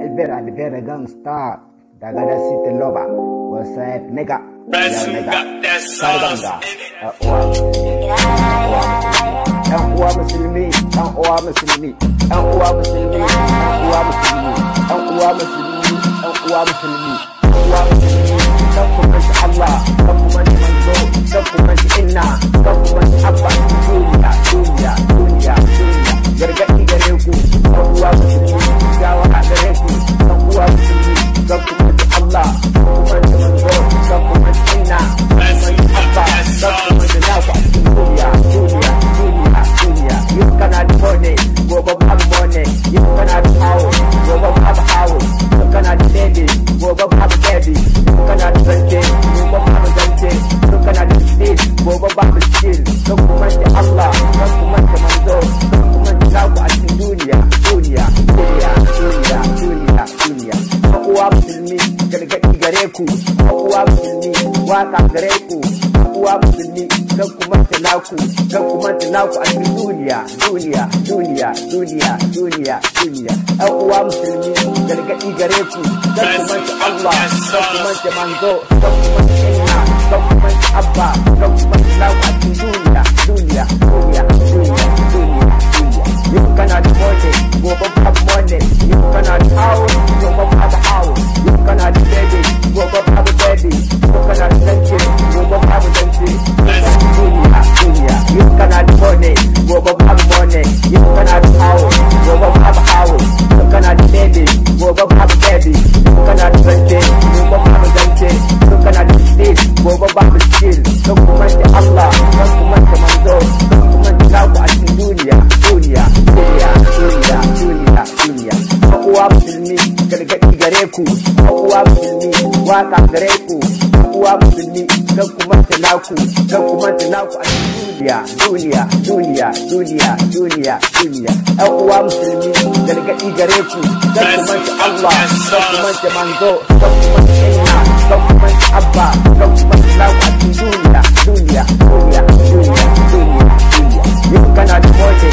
Elvera Gangsta daga da City Lover. What's up, nigga? Yan uwa musulmi, yan uwa musulmi, yan uwa musulmi, yan uwa musulmi, yan uwa musulmi, yan uwa musulmi, yan uwa musulmi. Kan ku manci Allah, kan ku manci manzo, kan ku manci inna, kan ku manci abba. Duniya. Gargaɗi gare ku, kan uwa musulmi, shawara gare ku, kan uwa musulmi, kan ku manci Allah, kan ku manci manzo, kan ku manci inna, kan ku manci abba, kan ku manci naku a cikin duniya. You cannot money, go up have money. You cannot house, go up have house. You cannot baby, go up have baby. You cannot rente, go up have rente. You cannot steal, go up have steal. Don't command Allah, don't command Manzo, don't command Lawa at the dunya. Uwa musulmi, gargaɗi gare ku. Uwa musulmi, waka gare ku. Uwa musulmi, don kumanta naku a cikin duniya. Ɗan uwa musulmi, gargaɗi gare ku. Don kumanta Allah, don kumanta Manzo, don kumanta Inna, don kumanta Abba, don kumanta naku a cikin duniya. You cannot money, go up have money. You cannot house, go up have house. You cannot baby, go up have baby. You cannot rente, go up have rente. Duniya. You cannot money, go up have money. You cannot house, go up have house. You cannot baby, go up have baby. You cannot rente, go up have rente. You cannot steal, go up have steal. Don't command Allah, don't command Manzo, don't command Lawa at the duniya. Uwa musulmi, gargaɗi gare ku. Uwa musulmi, waka gare ku. Uwa musulmi, don kumanta naku a cikin duniya. Ɗan uwa musulmi, gargaɗi gare ku. Don kumanta Allah, don kumanta Manzo, don kumanta Inna, don kumanta Abba, don kumanta naku a cikin duniya. You cannot money.